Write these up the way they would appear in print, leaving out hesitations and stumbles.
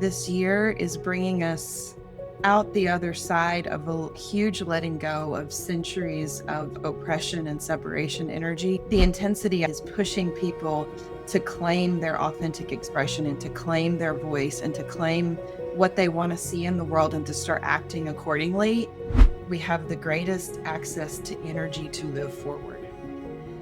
This year is bringing us out the other side of a huge letting go of centuries of oppression and separation energy. The intensity is pushing people to claim their authentic expression and to claim their voice and to claim what they want to see in the world and to start acting accordingly. We have the greatest access to energy to move forward.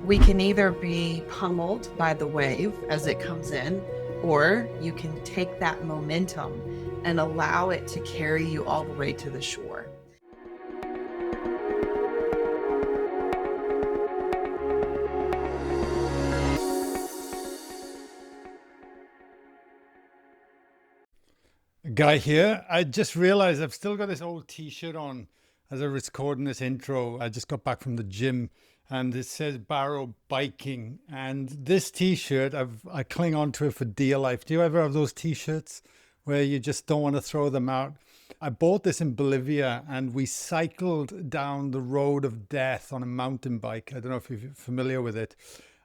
We can either be pummeled by the wave as it comes in, or you can take that momentum and allow it to carry you all the way to the shore. Guy here. I just realized I've still got this old t-shirt on as I was recording this intro. I just got back from the gym and it says Barrow Biking. And this t-shirt, I cling on to it for dear life. Do you ever have those t-shirts where you just don't want to throw them out? I bought this in Bolivia and we cycled down the road of death on a mountain bike. I don't know if you're familiar with it.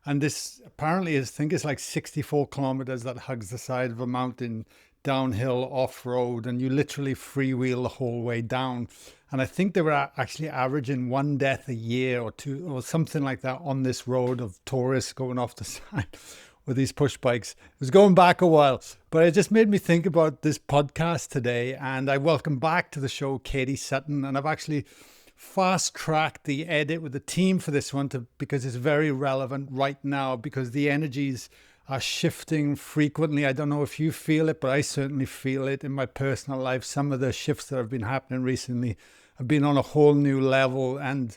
And this apparently is, I think it's like 64 kilometers that hugs the side of a mountain, downhill, off-road, and you literally freewheel the whole way down. And I think they were actually averaging one death a year or two or something like that on this road of tourists going off the side with these push bikes. It was going back a while, but it just made me think about this podcast today. And I welcome back to the show Katie Sutton, and I've actually fast-tracked the edit with the team for this one because it's very relevant right now, because the energies are shifting frequently. I don't know if you feel it, but I certainly feel it in my personal life. Some of the shifts that have been happening recently have been on a whole new level. And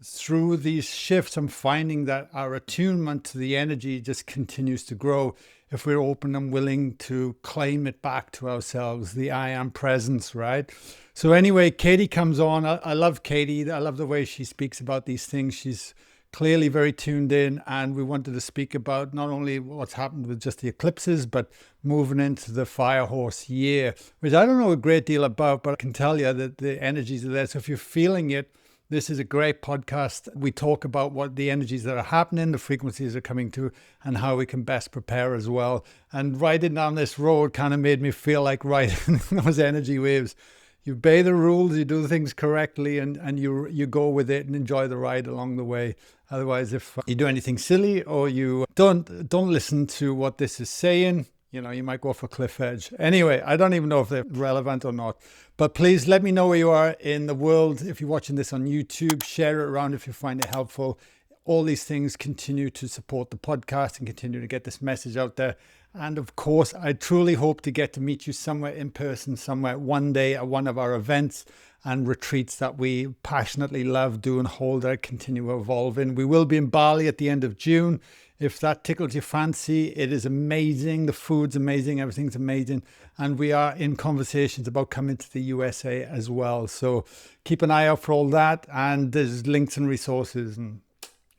through these shifts, I'm finding that our attunement to the energy just continues to grow if we're open and willing to claim it back to ourselves, the I am presence, right? So anyway, Katie comes on. I love Katie. I love the way she speaks about these things. She's clearly very tuned in, and we wanted to speak about not only what's happened with just the eclipses, but moving into the fire horse year, which I don't know a great deal about, but I can tell you that the energies are there. So if you're feeling it, this is a great podcast. We talk about what the energies that are happening, the frequencies are coming to, and how we can best prepare as well. And riding down this road kind of made me feel like riding those energy waves. You obey the rules, you do things correctly, and you go with it and enjoy the ride along the way. Otherwise, if you do anything silly or you don't listen to what this is saying, you might go off a cliff edge. Anyway, I don't even know if they're relevant or not. But please let me know where you are in the world. If you're watching this on YouTube, share it around if you find it helpful. All these things continue to support the podcast and continue to get this message out there. And of course, I truly hope to get to meet you somewhere in person, somewhere one day at one of our events and retreats that we passionately love, do and hold, that continue evolving. We will be in Bali at the end of June. If that tickles your fancy, it is amazing. The food's amazing. Everything's amazing. And we are in conversations about coming to the USA as well. So keep an eye out for all that. And there's links and resources and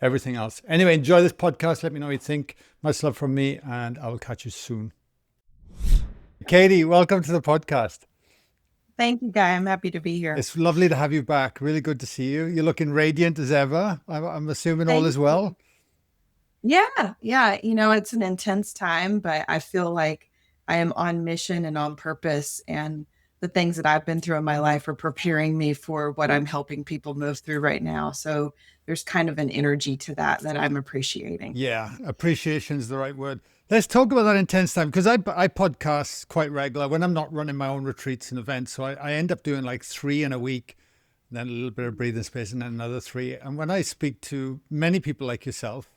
everything else. Anyway, enjoy this podcast. Let me know what you think. Much love from me, and I will catch you soon. Katie, welcome to the podcast. Thank you, Guy. I'm happy to be here. It's lovely to have you back. Really good to see you. You're looking radiant as ever. I'm assuming all is well. Yeah. It's an intense time, but I feel like I am on mission and on purpose. And the things that I've been through in my life are preparing me for what I'm helping people move through right now. So there's kind of an energy to that I'm appreciating. Yeah, appreciation is the right word. Let's talk about that intense time, because I podcast quite regular when I'm not running my own retreats and events. So I end up doing like 3 in a week, then a little bit of breathing space, and then another 3. And when I speak to many people like yourself,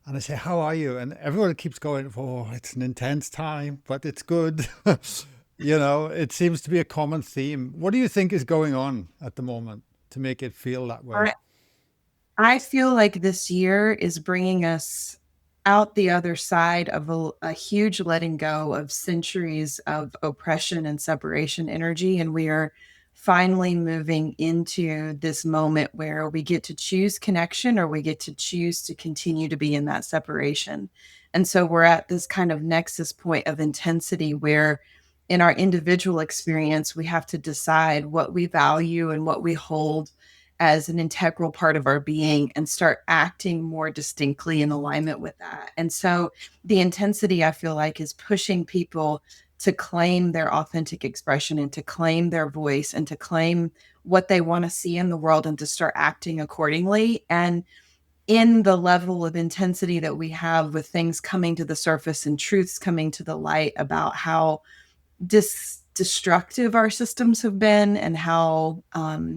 and I say, how are you? And everyone keeps going, oh, it's an intense time, but it's good. It seems to be a common theme. What do you think is going on at the moment to make it feel that way? I feel like this year is bringing us out the other side of a huge letting go of centuries of oppression and separation energy. And we are finally moving into this moment where we get to choose connection, or we get to choose to continue to be in that separation. And so we're at this kind of nexus point of intensity where in our individual experience, we have to decide what we value and what we hold as an integral part of our being and start acting more distinctly in alignment with that. And so the intensity, I feel like, is pushing people to claim their authentic expression and to claim their voice and to claim what they want to see in the world and to start acting accordingly. And in the level of intensity that we have with things coming to the surface and truths coming to the light about how destructive our systems have been and how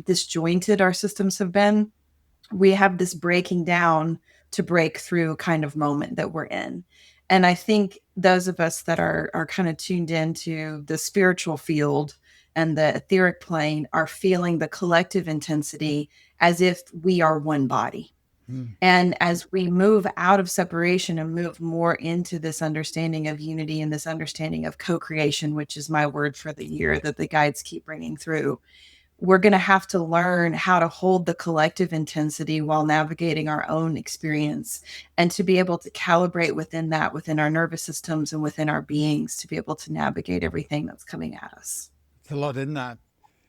disjointed our systems have been, we have this breaking down to break through kind of moment that we're in. And I think those of us that are kind of tuned into the spiritual field and the etheric plane are feeling the collective intensity as if we are one body. And as we move out of separation and move more into this understanding of unity and this understanding of co-creation, which is my word for the year that the guides keep bringing through, we're going to have to learn how to hold the collective intensity while navigating our own experience and to be able to calibrate within that, within our nervous systems and within our beings, to be able to navigate everything that's coming at us. There's a lot in that.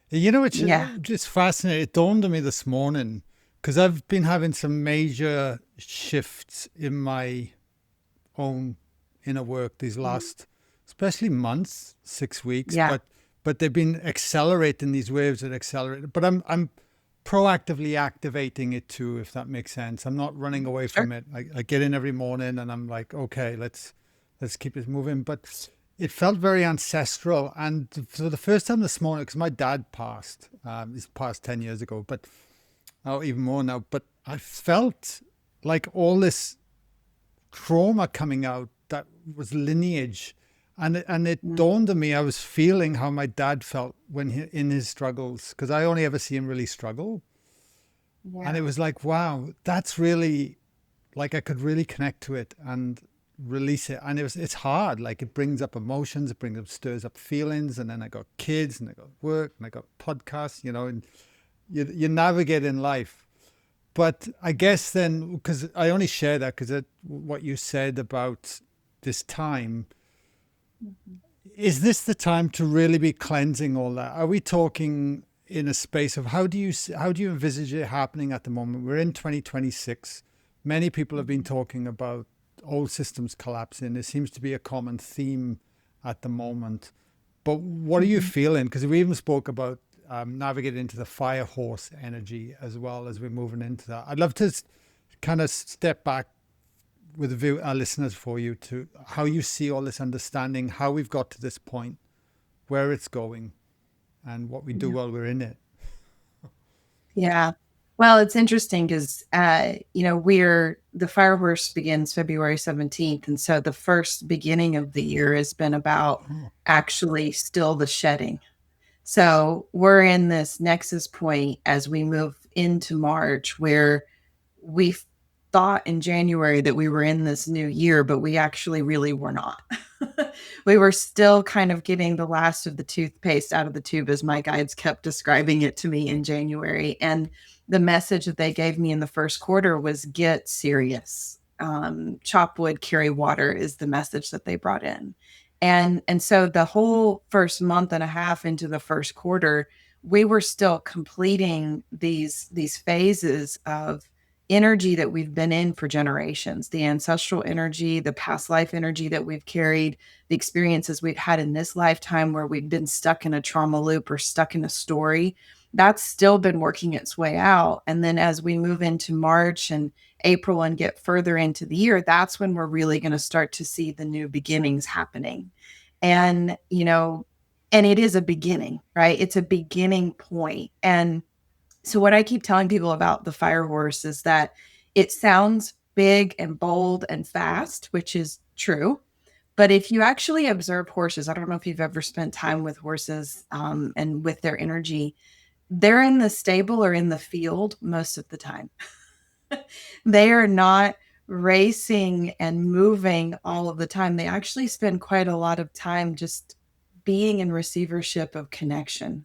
You know, it's Yeah. just fascinating. It dawned on me this morning because I've been having some major shifts in my own inner work these last, especially months, 6 weeks. Yeah. But they've been accelerating, these waves that accelerate. But I'm proactively activating it too, if that makes sense. I'm not running away from it. I get in every morning and I'm like, okay, let's keep this moving. But it felt very ancestral. And for the first time this morning, because my dad passed, he's passed 10 years ago, but even more now. But I felt like all this trauma coming out that was lineage. And it dawned on me, I was feeling how my dad felt when in his struggles, because I only ever see him really struggle. Yeah. And it was like, wow, that's really, like I could really connect to it and release it. And it's hard. Like it brings up emotions, stirs up feelings. And then I got kids and I got work and I got podcasts, and you navigate in life. But I guess then, because I only share that because what you said about this time, is this the time to really be cleansing all that? Are we talking in a space of how do you envisage it happening at the moment? We're in 2026. Many people have been talking about old systems collapsing. There seems to be a common theme at the moment. But what are you feeling? Because we even spoke about navigating into the fire horse energy as well as we're moving into that. I'd love to kind of step back with our listeners for you to how you see all this understanding, how we've got to this point, where it's going, and what we do while we're in it. Yeah. Well, it's interesting because, the fire horse begins February 17th. And so the first beginning of the year has been about actually still the shedding. So we're in this nexus point as we move into March where we thought in January that we were in this new year, but we actually really were not. We were still kind of getting the last of the toothpaste out of the tube, as my guides kept describing it to me in January. And the message that they gave me in the first quarter was get serious. Chop wood, carry water is the message that they brought in. And so the whole first month and a half into the first quarter, we were still completing these phases of energy that we've been in for generations, the ancestral energy, the past life energy that we've carried, the experiences we've had in this lifetime where we've been stuck in a trauma loop or stuck in a story. That's still been working its way out. And then as we move into March and April and get further into the year, that's when we're really going to start to see the new beginnings happening. And, and it is a beginning, right? It's a beginning point. And so what I keep telling people about the fire horse is that it sounds big and bold and fast, which is true. But if you actually observe horses, I don't know if you've ever spent time with horses and with their energy, they're in the stable or in the field most of the time. They are not racing and moving all of the time. They actually spend quite a lot of time just being in receivership of connection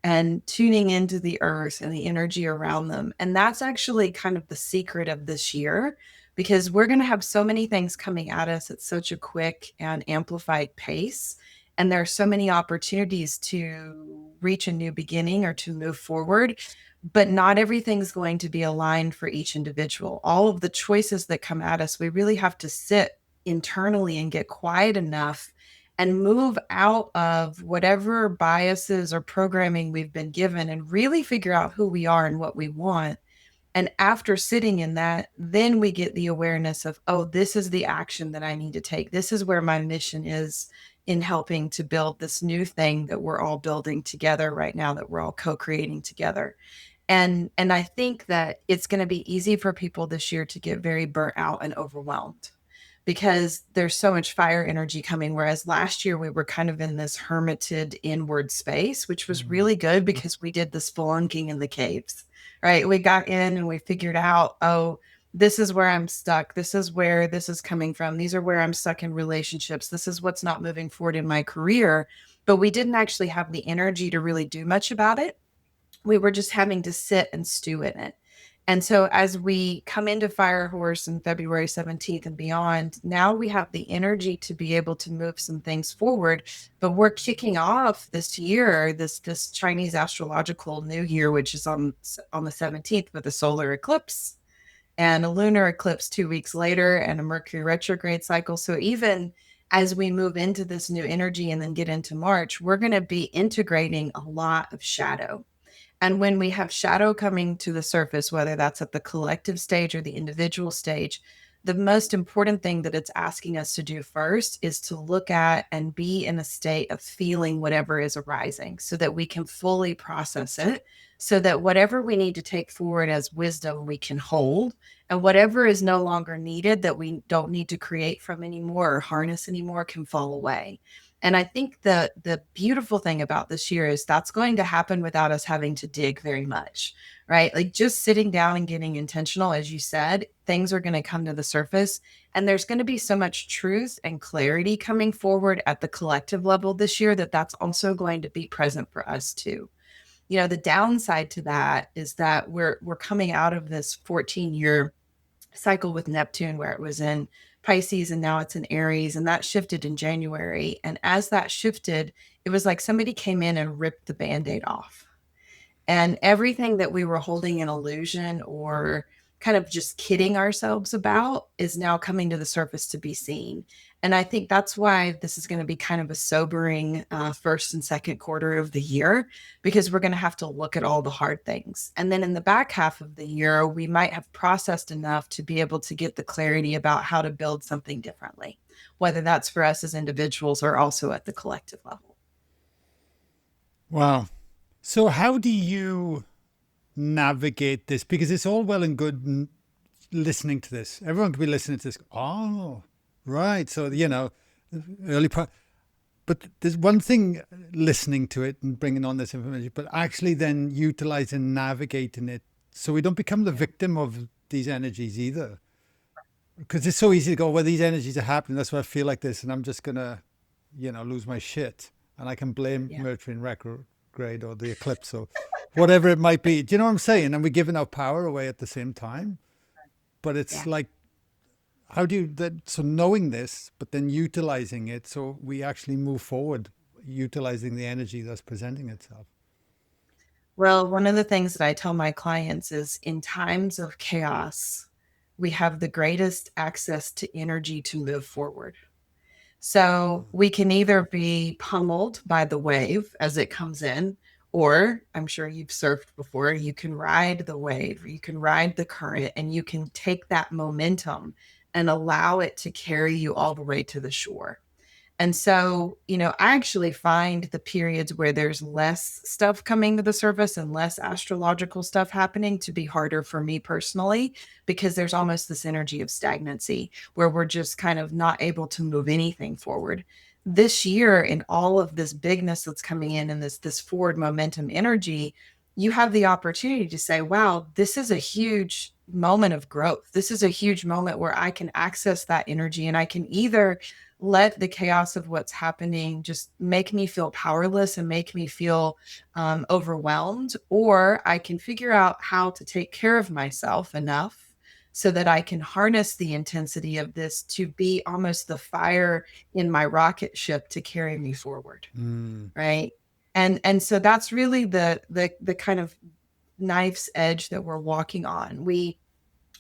and tuning into the earth and the energy around them. And that's actually kind of the secret of this year, because we're going to have so many things coming at us at such a quick and amplified pace. And there are so many opportunities to reach a new beginning or to move forward, but not everything's going to be aligned for each individual. All of the choices that come at us, we really have to sit internally and get quiet enough and move out of whatever biases or programming we've been given and really figure out who we are and what we want. And after sitting in that, then we get the awareness of, oh, this is the action that I need to take. This is where my mission is in helping to build this new thing that we're all building together right now, that we're all co-creating together. And I think that it's going to be easy for people this year to get very burnt out and overwhelmed because there's so much fire energy coming. Whereas last year we were kind of in this hermited inward space, which was really good because we did the spelunking in the caves, right? We got in and we figured out, oh, this is where I'm stuck. This is where this is coming from. These are where I'm stuck in relationships. This is what's not moving forward in my career. But we didn't actually have the energy to really do much about it. We were just having to sit and stew in it. And so as we come into Fire Horse on February 17th and beyond, now we have the energy to be able to move some things forward. But we're kicking off this year, this Chinese astrological new year, which is on the 17th with a solar eclipse and a lunar eclipse 2 weeks later and a Mercury retrograde cycle. So even as we move into this new energy and then get into March, we're going to be integrating a lot of shadow. And when we have shadow coming to the surface, whether that's at the collective stage or the individual stage, the most important thing that it's asking us to do first is to look at and be in a state of feeling whatever is arising so that we can fully process it, so that whatever we need to take forward as wisdom, we can hold. And whatever is no longer needed that we don't need to create from anymore or harness anymore can fall away. And I think the beautiful thing about this year is that's going to happen without us having to dig very much, right? Like just sitting down and getting intentional, as you said, things are going to come to the surface. And there's going to be so much truth and clarity coming forward at the collective level this year that that's also going to be present for us too. You know, the downside to that is that we're coming out of this 14-year cycle with Neptune where it was in Pisces and now it's in Aries, and that shifted in January. And as that shifted, it was like somebody came in and ripped the band-aid off. And everything that we were holding in illusion or kind of just kidding ourselves about is now coming to the surface to be seen. And I think that's why this is going to be kind of a sobering first and second quarter of the year, because we're going to have to look at all the hard things. And then in the back half of the year, we might have processed enough to be able to get the clarity about how to build something differently, whether that's for us as individuals or also at the collective level. Wow. So how do you navigate this? Because it's all well and good listening to this. Everyone could be listening to this. Oh, right. So, you know, early part. But there's one thing listening to it and bringing on this information, but actually then utilizing, navigating it so we don't become the victim of these energies either. Because it's so easy to go, well, these energies are happening. That's why I feel like this. And I'm just going to, you know, lose my shit. And I can blame Mercury in retrograde or the eclipse or whatever it might be. Do you know what I'm saying? And we're giving our power away at the same time. But it's like, how do you, so knowing this, but then utilizing it so we actually move forward, utilizing the energy that's presenting itself? Well, one of the things that I tell my clients is in times of chaos, we have the greatest access to energy to move forward. So we can either be pummeled by the wave as it comes in, or I'm sure you've surfed before, you can ride the wave, you can ride the current, and you can take that momentum and allow it to carry you all the way to the shore. And so, you know, I actually find the periods where there's less stuff coming to the surface and less astrological stuff happening to be harder for me personally, because there's almost this energy of stagnancy where we're just kind of not able to move anything forward. This year, in all of this bigness that's coming in and this forward momentum energy, you have the opportunity to say, wow, this is a huge moment of growth. This is a huge moment where I can access that energy and I can either let the chaos of what's happening just make me feel powerless and make me feel overwhelmed, or I can figure out how to take care of myself enough so that I can harness the intensity of this to be almost the fire in my rocket ship to carry me forward. Right. And so that's really the kind of knife's edge that we're walking on. We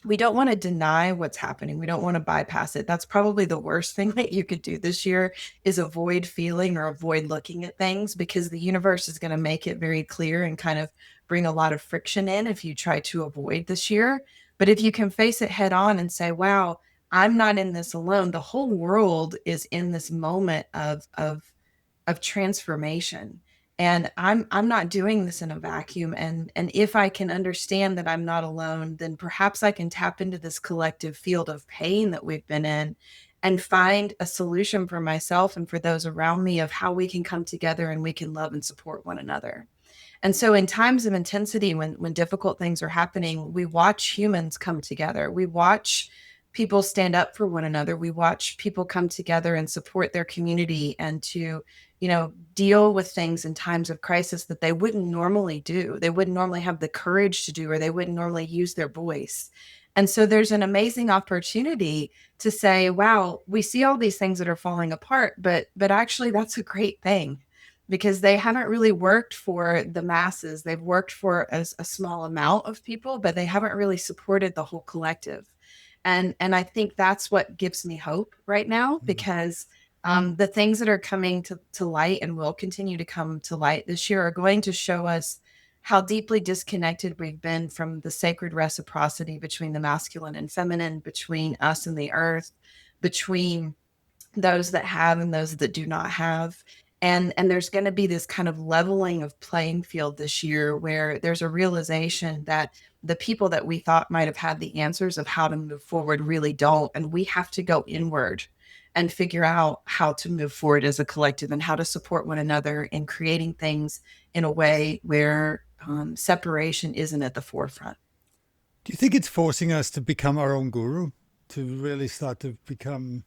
we don't want to deny what's happening. We don't want to bypass it. That's probably the worst thing that you could do this year, is avoid feeling or avoid looking at things, because the universe is going to make it very clear and kind of bring a lot of friction in if you try to avoid this year. But if you can face it head on and say, wow, I'm not in this alone. The whole world is in this moment of transformation, and I'm not doing this in a vacuum. And if I can understand that I'm not alone, then perhaps I can tap into this collective field of pain that we've been in and find a solution for myself and for those around me of how we can come together and we can love and support one another. And so in times of intensity, when difficult things are happening, we watch humans come together. We watch people stand up for one another. We watch people come together and support their community, and to, deal with things in times of crisis that they wouldn't normally do. They wouldn't normally have the courage to do, or they wouldn't normally use their voice. And so there's an amazing opportunity to say, wow, we see all these things that are falling apart, but actually that's a great thing, because they haven't really worked for the masses. They've worked for a small amount of people, but they haven't really supported the whole collective. And I think that's what gives me hope right now, because the things that are coming to light and will continue to come to light this year are going to show us how deeply disconnected we've been from the sacred reciprocity between the masculine and feminine, between us and the earth, between those that have and those that do not have. And there's going to be this kind of leveling of playing field this year, where there's a realization that the people that we thought might have had the answers of how to move forward really don't. And we have to go inward and figure out how to move forward as a collective and how to support one another in creating things in a way where separation isn't at the forefront. Do you think it's forcing us to become our own guru, to really start to become,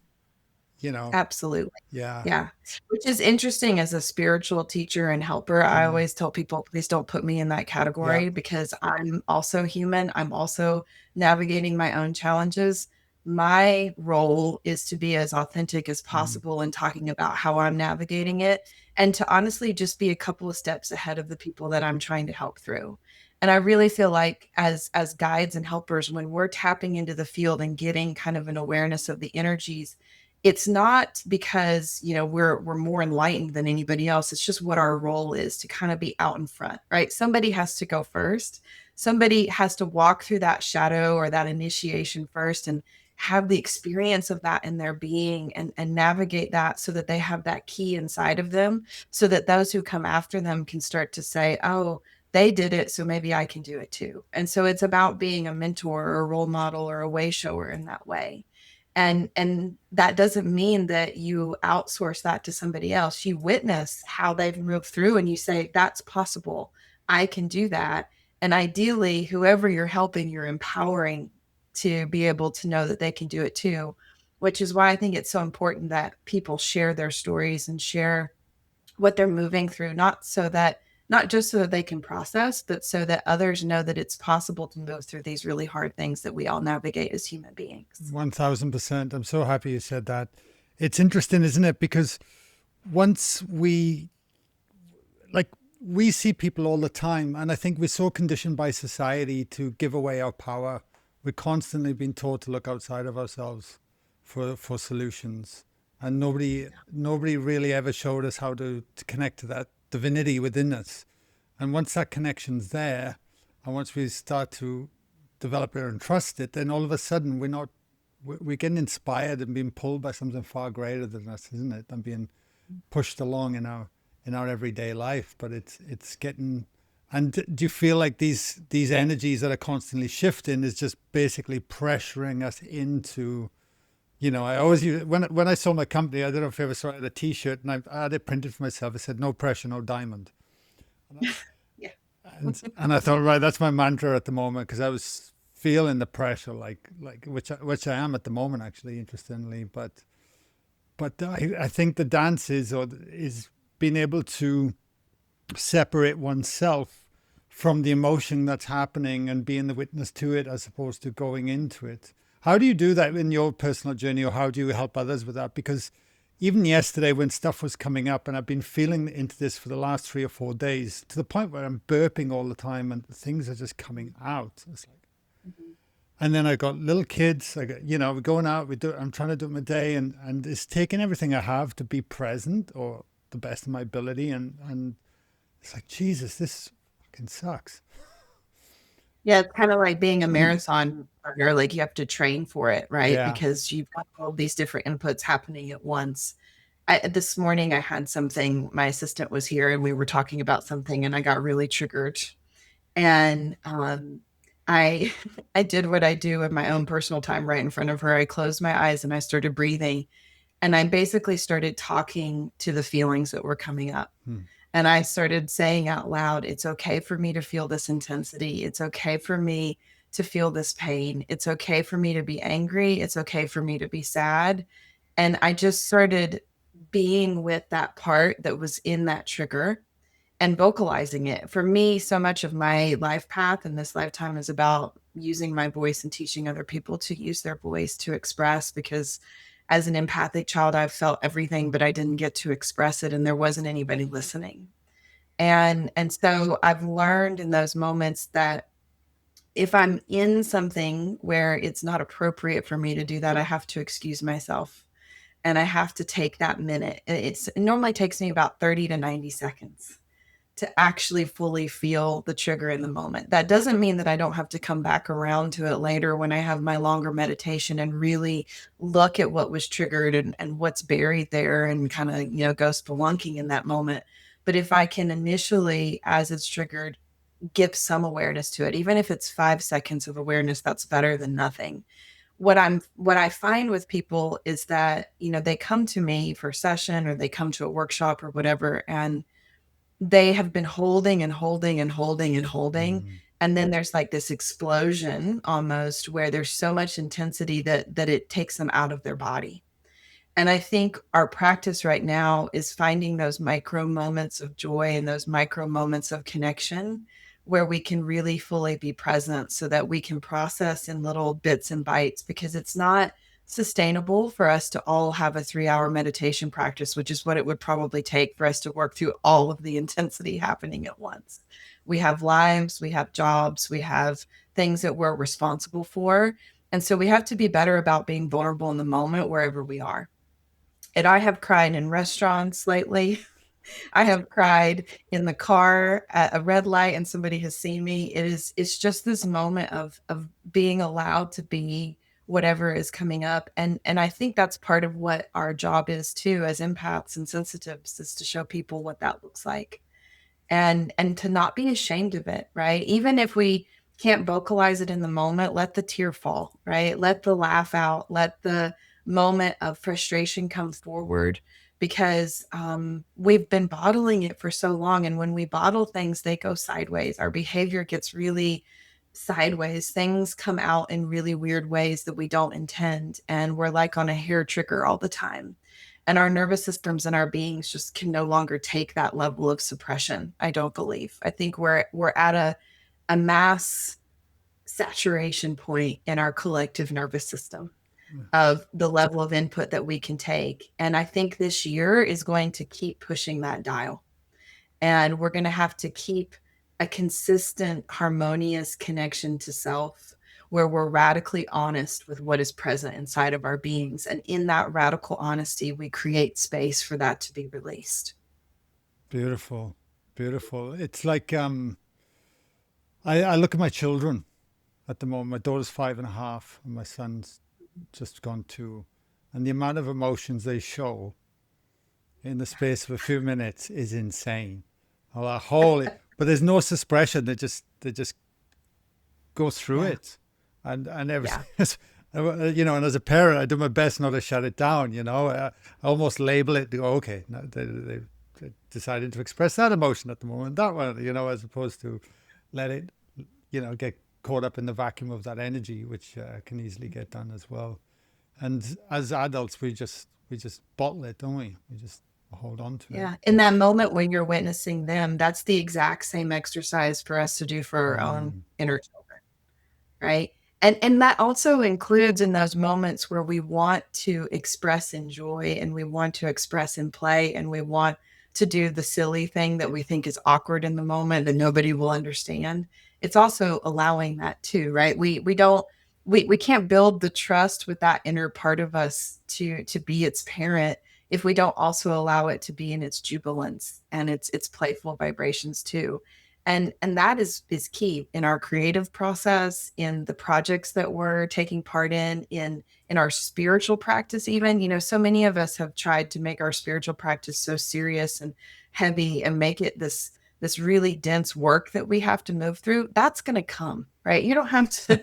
Absolutely. yeah. Yeah. Which is interesting. As a spiritual teacher and helper, I Mm, always tell people, please don't put me in that yeah. category, because I'm also human. I'm also navigating my own challenges. My role is to be as authentic as Mm. possible in talking about how I'm navigating it, and to honestly just be a couple of steps ahead of the people that I'm trying to help through. And I really feel like as guides and helpers, when we're tapping into the field and getting kind of an awareness of the energies, it's not because we're more enlightened than anybody else. It's just what our role is, to kind of be out in front, right? Somebody has to go first. Somebody has to walk through that shadow or that initiation first and have the experience of that in their being, and navigate that, so that they have that key inside of them, so that those who come after them can start to say, oh, they did it, so maybe I can do it too. And so it's about being a mentor or a role model or a way shower in that way. And that doesn't mean that you outsource that to somebody else. You witness how they've moved through and you say, that's possible. I can do that. And ideally, whoever you're helping, you're empowering to be able to know that they can do it too, which is why I think it's so important that people share their stories and share what they're moving through, not just so that they can process, but so that others know that it's possible to move through these really hard things that we all navigate as human beings. 1000%. I'm so happy you said that. It's interesting, isn't it? Because once we see people all the time, and I think we're so conditioned by society to give away our power. We're constantly being taught to look outside of ourselves for solutions. And nobody really ever showed us how to connect to that divinity within us. And once that connection's there, and once we start to develop it and trust it, then all of a sudden we're getting inspired and being pulled by something far greater than us, isn't it? And being pushed along in our everyday life. But it's getting. And do you feel like these energies that are constantly shifting is just basically pressuring us into, I always use, when I saw my company, I don't know if you ever saw it, a T-shirt, and I had it printed for myself. It said, "No pressure, no diamond." Yeah. And I thought, right, that's my mantra at the moment, because I was feeling the pressure, like which I am at the moment, actually, interestingly. But I think the dance is being able to separate oneself from the emotion that's happening and being the witness to it, as opposed to going into it. How do you do that in your personal journey, or how do you help others with that? Because even yesterday, when stuff was coming up, and I've been feeling into this for the last 3 or 4 days, to the point where I'm burping all the time and things are just coming out. It's like, And then I got little kids. I got, we're going out. I'm trying to do my day, and it's taking everything I have to be present or the best of my ability. And it's like, Jesus, this fucking sucks. Yeah, it's kind of like being a marathon runner. Like you have to train for it, right? Yeah. Because you've got all these different inputs happening at once. This morning I had something, my assistant was here and we were talking about something and I got really triggered. And I I did what I do in my own personal time right in front of her. I closed my eyes and I started breathing. And I basically started talking to the feelings that were coming up. Hmm. And I started saying out loud, it's okay for me to feel this intensity. It's okay for me to feel this pain. It's okay for me to be angry. It's okay for me to be sad. And I just started being with that part that was in that trigger and vocalizing it. For me, so much of my life path in this lifetime is about using my voice and teaching other people to use their voice to express, because as an empathic child, I've felt everything, but I didn't get to express it and there wasn't anybody listening. And so I've learned in those moments that if I'm in something where it's not appropriate for me to do that, I have to excuse myself and I have to take that minute. It normally takes me about 30 to 90 seconds to actually fully feel the trigger in the moment. That doesn't mean that I don't have to come back around to it later when I have my longer meditation and really look at what was triggered and what's buried there and kind of, go spelunking in that moment. But if I can initially, as it's triggered, give some awareness to it, even if it's 5 seconds of awareness, that's better than nothing. What I find with people is that, they come to me for a session or they come to a workshop or whatever, and they have been holding and holding and holding and holding. Mm. And then there's like this explosion almost where there's so much intensity that it takes them out of their body. And I think our practice right now is finding those micro moments of joy and those micro moments of connection where we can really fully be present so that we can process in little bits and bites, because it's not sustainable for us to all have a 3-hour meditation practice, which is what it would probably take for us to work through all of the intensity happening at once. We have lives, we have jobs, we have things that we're responsible for. And so we have to be better about being vulnerable in the moment wherever we are. And I have cried in restaurants lately. I have cried in the car at a red light and somebody has seen me. It's just this moment of being allowed to be whatever is coming up. And I think that's part of what our job is too, as empaths and sensitives, is to show people what that looks like. And to not be ashamed of it, right? Even if we can't vocalize it in the moment, let the tear fall, right? Let the laugh out, let the moment of frustration come forward, because we've been bottling it for so long. And when we bottle things, they go sideways. Our behavior gets really sideways. Things come out in really weird ways that we don't intend. And we're like on a hair trigger all the time. And our nervous systems and our beings just can no longer take that level of suppression. I don't believe. I think we're at a mass saturation point in our collective nervous system of the level of input that we can take. And I think this year is going to keep pushing that dial. And we're going to have to keep a consistent, harmonious connection to self, where we're radically honest with what is present inside of our beings. And in that radical honesty, we create space for that to be released. Beautiful, beautiful. It's like I look at my children at the moment. My daughter's 5.5, and my son's just gone 2, and the amount of emotions they show in the space of a few minutes is insane. Oh, holy! But there's no suppression. They just go through Yeah. it, and everything. Yeah. And as a parent, I do my best not to shut it down. I almost label it to go, okay, no, they decided to express that emotion at the moment, that one, as opposed to let it, get caught up in the vacuum of that energy, which can easily get done as well. And as adults, we just bottle it, don't we? We just hold on to it. Yeah. In that moment when you're witnessing them, that's the exact same exercise for us to do for our own Mm. inner children. Right. And that also includes in those moments where we want to express in joy and we want to express in play and we want to do the silly thing that we think is awkward in the moment that nobody will understand. It's also allowing that too, right? We don't we can't build the trust with that inner part of us to be its parent if we don't also allow it to be in its jubilance and its playful vibrations too. And that is key in our creative process, in the projects that we're taking part in our spiritual practice. Even, so many of us have tried to make our spiritual practice so serious and heavy and make it this really dense work that we have to move through. That's going to come, right? You don't have to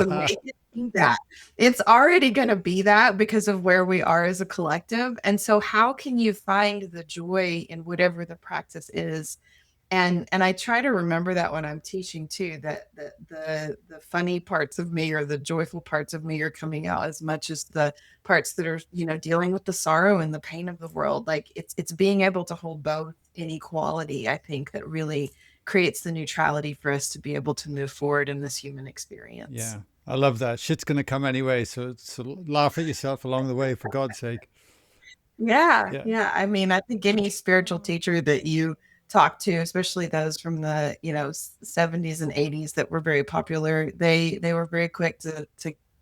make it be that. It's already going to be that because of where we are as a collective. And so how can you find the joy in whatever the practice is? And I try to remember that when I'm teaching too, that the funny parts of me or the joyful parts of me are coming out as much as the parts that are, dealing with the sorrow and the pain of the world. Like it's being able to hold both in equality, I think, that really creates the neutrality for us to be able to move forward in this human experience. Yeah, I love that. Shit's gonna come anyway, so laugh at yourself along the way, for God's sake. Yeah, Yeah. yeah. I mean, I think any spiritual teacher that you talk to, especially those from the, 70s and 80s that were very popular, they were very quick to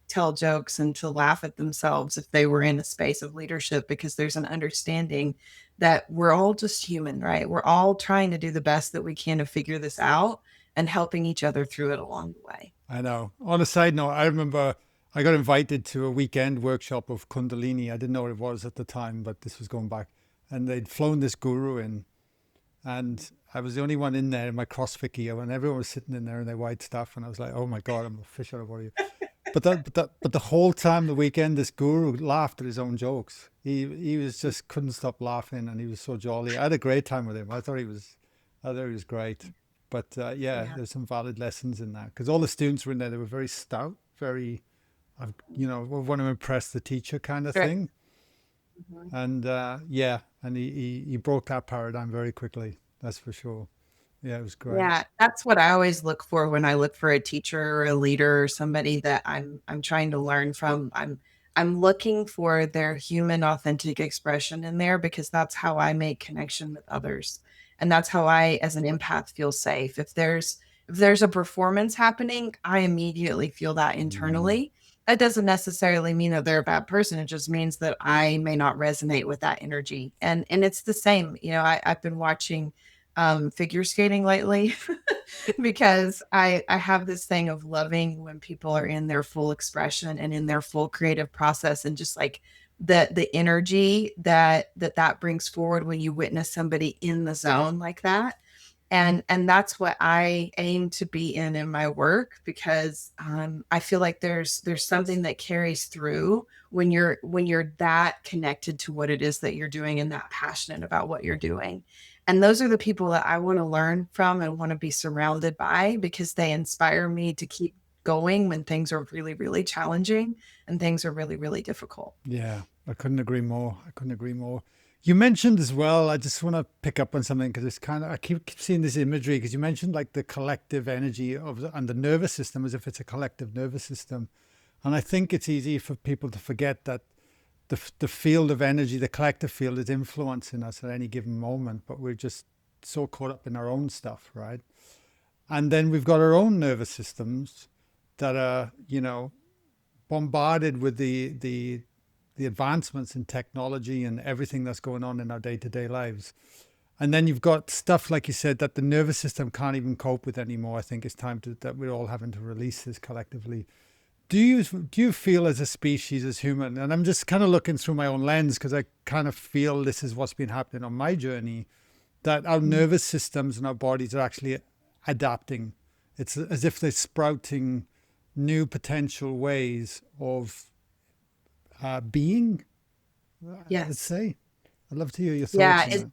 tell jokes and to laugh at themselves if they were in a space of leadership, because there's an understanding that we're all just human, right? We're all trying to do the best that we can to figure this out and helping each other through it along the way. I know. On a side note, I remember I got invited to a weekend workshop of Kundalini. I didn't know what it was at the time, but this was going back. And they'd flown this guru in, and I was the only one in there in my CrossFit gear, and everyone was sitting in there in their white stuff. And I was like, oh my God, I'm a fish out of water. But the whole time the weekend, this guru laughed at his own jokes. He was just couldn't stop laughing, and he was so jolly. I had a great time with him. I thought he was great. But yeah, Yeah. there's some valid lessons in that, because all the students were in there. They were very stout, very, we want to impress the teacher kind of Right. thing. Mhm. And yeah, and he broke that paradigm very quickly. That's for sure. Yeah, it was great. Yeah, that's what I always look for when I look for a teacher or a leader or somebody that I'm trying to learn from. I'm looking for their human authentic expression in there, because that's how I make connection with others. And that's how I, as an empath, feel safe. If there's a performance happening, I immediately feel that Mm, internally. That doesn't necessarily mean that they're a bad person. It just means that I may not resonate with that energy. And it's the same. I've been watching figure skating lately because I have this thing of loving when people are in their full expression and in their full creative process, and just like the energy that brings forward when you witness somebody in the zone like that. And that's what I aim to be in my work, because I feel like there's something that carries through when you're that connected to what it is that you're doing and that passionate about what you're doing. And those are the people that I want to learn from and want to be surrounded by, because they inspire me to keep going when things are really, really challenging and things are really, really difficult. yeah, I couldn't agree more. I couldn't agree more. You mentioned as well, I just want to pick up on something, because it's kind of, I keep seeing this imagery, because you mentioned like the collective energy and the nervous system, as if it's a collective nervous system. And I think it's easy for people to forget that the field of energy, the collective field, is influencing us at any given moment, but we're just so caught up in our own stuff, right? And then we've got our own nervous systems that are, bombarded with the advancements in technology and everything that's going on in our day-to-day lives. And then you've got stuff, like you said, that the nervous system can't even cope with anymore. I think it's time that we're all having to release this collectively. Do you feel, as a species, as human, and I'm just kind of looking through my own lens, because I kind of feel this is what's been happening on my journey, that our Mm. nervous systems and our bodies are actually adapting. It's as if they're sprouting new potential ways of being, let's Yes. say. I'd love to hear your thoughts Yeah. on that.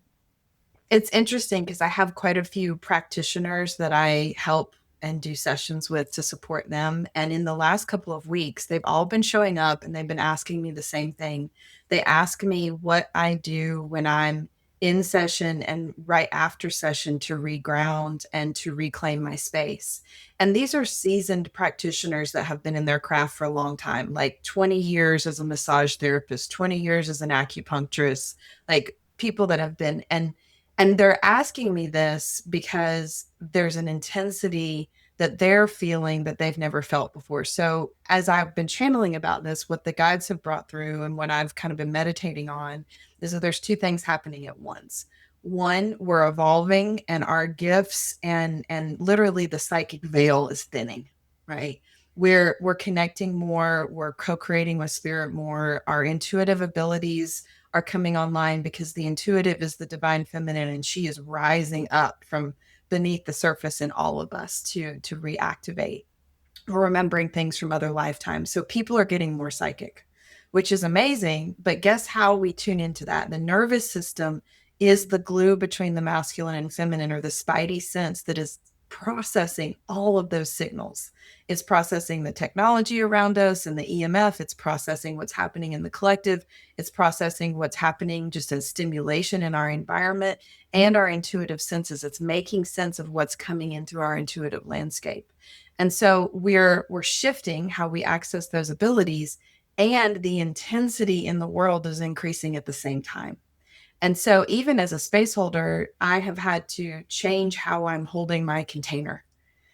It's interesting because I have quite a few practitioners that I help and do sessions with to support them. And in the last couple of weeks, they've all been showing up and they've been asking me the same thing. They ask me what I do when I'm in session and right after session to reground and to reclaim my space. And these are seasoned practitioners that have been in their craft for a long time, like 20 years as a massage therapist, 20 years as an acupuncturist, like people that have been, and they're asking me this because there's an intensity that they're feeling that they've never felt before. So as I've been channeling about this, what the guides have brought through and what I've kind of been meditating on is that there's two things happening at once. One, we're evolving and our gifts and literally the psychic veil is thinning, right? We're connecting more, we're co-creating with spirit more, our intuitive abilities are coming online because the intuitive is the divine feminine and she is rising up from beneath the surface in all of us to reactivate. We're remembering things from other lifetimes. So people are getting more psychic, which is amazing. But guess how we tune into that? The nervous system is the glue between the masculine and feminine, or the spidey sense that is processing all of those signals. It's processing the technology around us and the EMF. It's processing what's happening in the collective. It's processing what's happening just as stimulation in our environment and our intuitive senses. It's making sense of what's coming into our intuitive landscape. And so we're shifting how we access those abilities, and the intensity in the world is increasing at the same time. And so even as a space holder, I have had to change how I'm holding my container,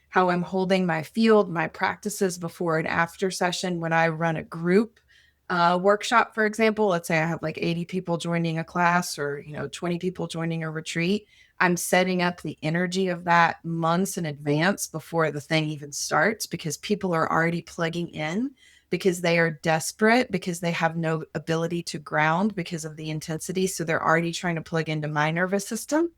how I'm holding my field, my practices before and after session. When I run a group workshop, for example, let's say I have like 80 people joining a class, or 20 people joining a retreat, I'm setting up the energy of that months in advance before the thing even starts, because people are already plugging in, because they are desperate, because they have no ability to ground because of the intensity. So they're already trying to plug into my nervous system.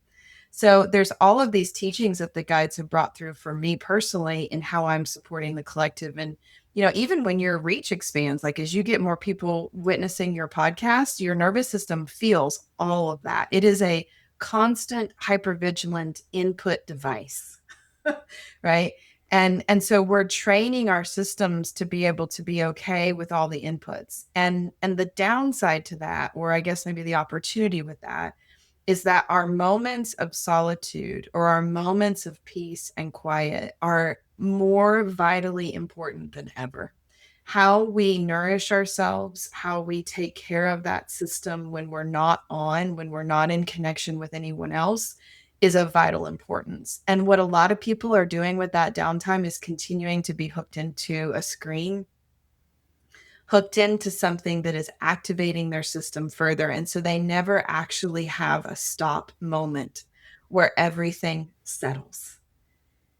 So there's all of these teachings that the guides have brought through for me personally in how I'm supporting the collective. And, even when your reach expands, like as you get more people witnessing your podcast, your nervous system feels all of that. It is a constant hypervigilant input device, right? And so we're training our systems to be able to be okay with all the inputs. And the downside to that, or I guess maybe the opportunity with that, is that our moments of solitude or our moments of peace and quiet are more vitally important than ever. How we nourish ourselves, how we take care of that system when we're not on, when we're not in connection with anyone else, is of vital importance. And what a lot of people are doing with that downtime is continuing to be hooked into a screen, hooked into something that is activating their system further. And so they never actually have a stop moment where everything settles.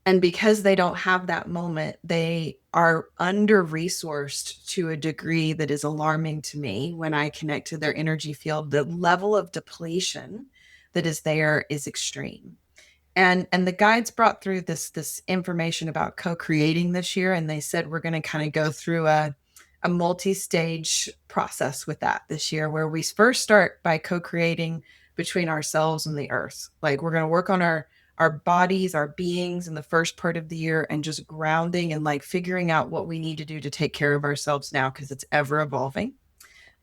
And because they don't have that moment, they are under resourced to a degree that is alarming to me when I connect to their energy field. The level of depletion that is there is extreme. And the guides brought through this information about co-creating this year, and they said we're going to kind of go through a multi-stage process with that this year, where we first start by co-creating between ourselves and the earth. Like we're going to work on our bodies, our beings in the first part of the year, and just grounding and like figuring out what we need to do to take care of ourselves now, because it's ever evolving.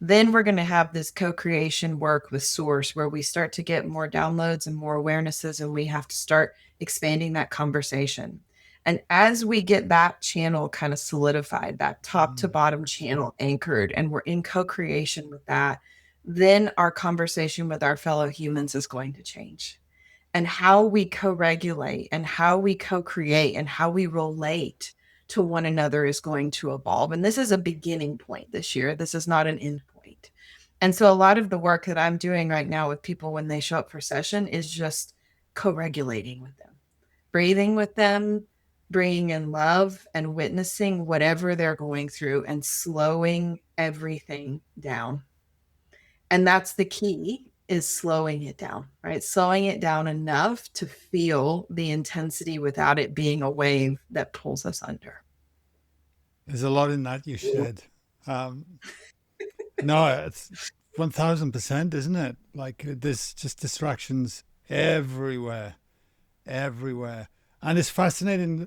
Then we're going to have this co-creation work with source, where we start to get more downloads and more awarenesses, and we have to start expanding that conversation. And as we get that channel kind of solidified, that top to bottom channel anchored, and we're in co-creation with that, then our conversation with our fellow humans is going to change. And how we co-regulate and how we co-create and how we relate to one another is going to evolve. And this is a beginning point this year. This is not an end point. And so a lot of the work that I'm doing right now with people when they show up for session is just co-regulating with them, breathing with them, bringing in love and witnessing whatever they're going through and slowing everything down. And that's the key, is slowing it down, right? Slowing it down enough to feel the intensity without it being a wave that pulls us under. There's a lot in that you said. No, it's 1000%, isn't it? Like there's just distractions everywhere, everywhere. And it's fascinating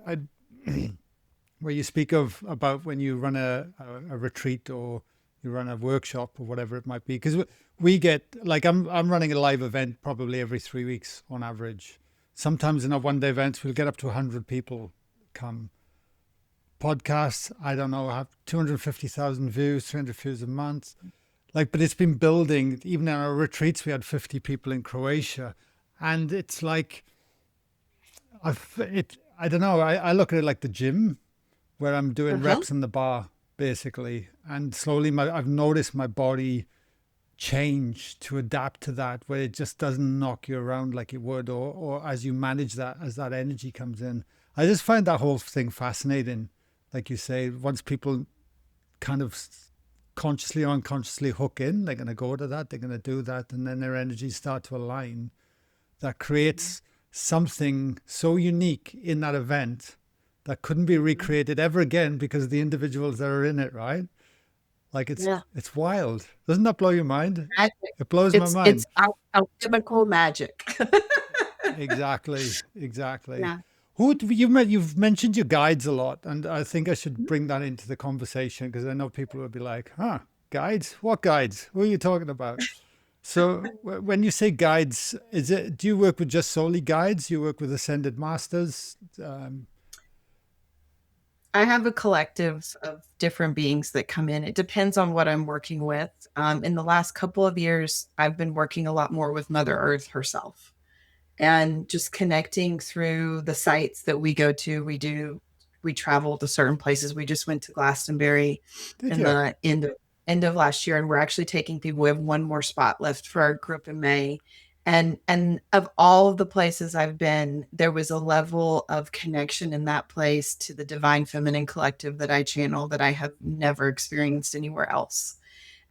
where you speak of about when you run a retreat or you run a workshop or whatever it might be. Because we get, like I'm running a live event probably every 3 weeks on average. Sometimes in our one-day events, we'll get up to 100 people come. Podcasts, I don't know, have 250,000 views, 300 views a month. Like, but it's been building. Even in our retreats, we had 50 people in Croatia. And it's like, I don't know. I look at it like the gym where I'm doing Uh-huh. reps in the bar basically, and slowly I've noticed my body change to adapt to that, where it just doesn't knock you around like it would, or as you manage that, as that energy comes in. I just find that whole thing fascinating. Like you say, once people kind of consciously or unconsciously hook in, they're going to go to that, they're going to do that, and then their energies start to align. That creates something so unique in that event that couldn't be recreated ever again because of the individuals that are in it, right? Like Yeah. it's wild. Doesn't that blow your mind? Magic. It blows my It's mind. alchemical magic. Exactly, exactly. Yeah. You've mentioned your guides a lot, and I think I should bring that into the conversation because I know people will be like, "Huh, guides? What guides? What are you talking about?" So when you say guides, do you work with just solely guides? You work with ascended masters? I have a collective of different beings that come in. It depends on what I'm working with. In the last couple of years, I've been working a lot more with Mother Earth herself and just connecting through the sites that we go to. We travel to certain places. We just went to Glastonbury Did in you? the end of last year, and we're actually taking people. We have one more spot left for our group in May. And of all of the places I've been, there was a level of connection in that place to the divine feminine collective that I channel that I have never experienced anywhere else.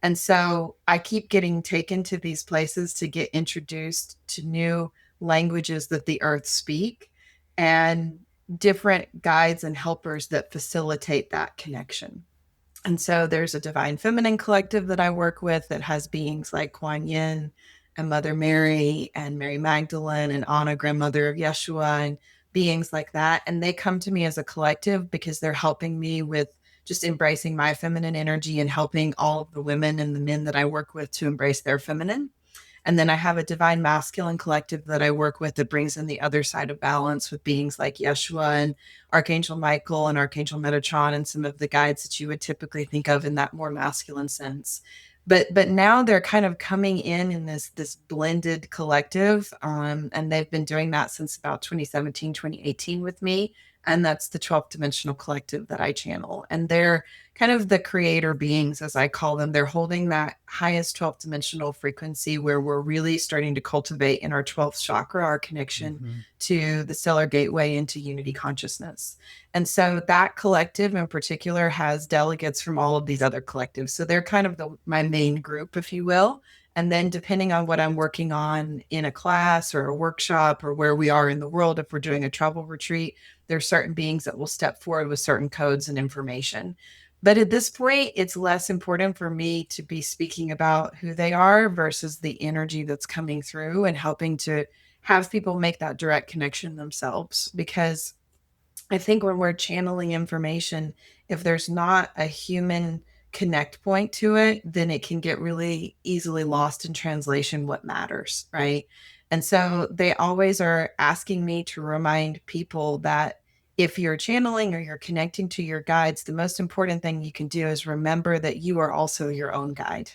And so I keep getting taken to these places to get introduced to new languages that the earth speak and different guides and helpers that facilitate that connection. And so there's a divine feminine collective that I work with that has beings like Kuan Yin and Mother Mary and Mary Magdalene and Anna, grandmother of Yeshua, and beings like that. And they come to me as a collective because they're helping me with just embracing my feminine energy and helping all of the women and the men that I work with to embrace their feminine. And then I have a divine masculine collective that I work with that brings in the other side of balance with beings like Yeshua and Archangel Michael and Archangel Metatron and some of the guides that you would typically think of in that more masculine sense. But now they're kind of coming in this blended collective, and they've been doing that since about 2017, 2018 with me. And that's the 12th dimensional collective that I channel. And they're kind of the creator beings, as I call them. They're holding that highest 12th dimensional frequency where we're really starting to cultivate in our 12th chakra our connection Mm-hmm. to the stellar gateway into unity consciousness. And so that collective in particular has delegates from all of these other collectives. So they're kind of my main group, if you will. And then, depending on what I'm working on in a class or a workshop or where we are in the world, if we're doing a travel retreat, there's certain beings that will step forward with certain codes and information. But at this point, it's less important for me to be speaking about who they are versus the energy that's coming through and helping to have people make that direct connection themselves. Because I think when we're channeling information, if there's not a human connect point to it, then it can get really easily lost in translation what matters, right? And so they always are asking me to remind people that if you're channeling or you're connecting to your guides, the most important thing you can do is remember that you are also your own guide,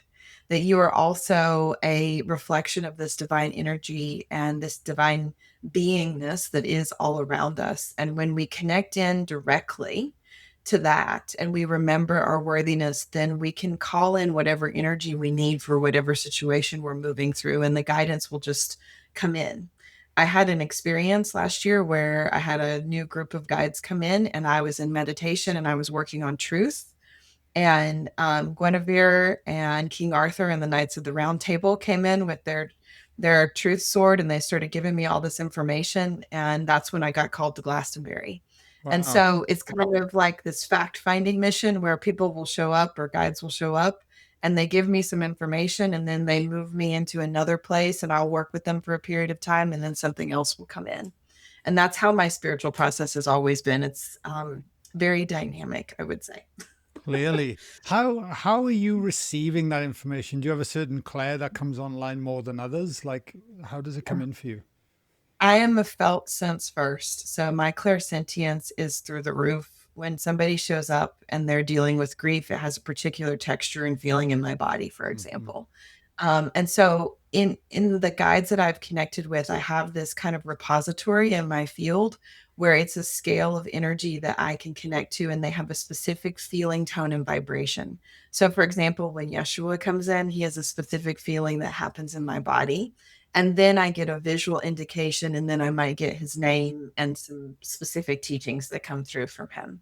that you are also a reflection of this divine energy and this divine beingness that is all around us. And when we connect in directly to that and we remember our worthiness, then we can call in whatever energy we need for whatever situation we're moving through, and the guidance will just come in. I had an experience last year where I had a new group of guides come in, and I was in meditation and I was working on truth. And Guinevere and King Arthur and the Knights of the Round Table came in with their truth sword, and they started giving me all this information. And that's when I got called to Glastonbury. And Wow. so it's kind of like this fact finding mission where people will show up or guides will show up and they give me some information and then they move me into another place and I'll work with them for a period of time and then something else will come in. And that's how my spiritual process has always been. It's very dynamic, I would say. Clearly. How are you receiving that information? Do you have a certain Claire that comes online more than others? Like, how does it come in for you? I am a felt sense first. So my clairsentience is through the roof. When somebody shows up and they're dealing with grief, it has a particular texture and feeling in my body, for Mm-hmm. example. And so in the guides that I've connected with, I have this kind of repository in my field where it's a scale of energy that I can connect to, and they have a specific feeling, tone, and vibration. So, for example, when Yeshua comes in, he has a specific feeling that happens in my body. And then I get a visual indication, and then I might get his name and some specific teachings that come through from him.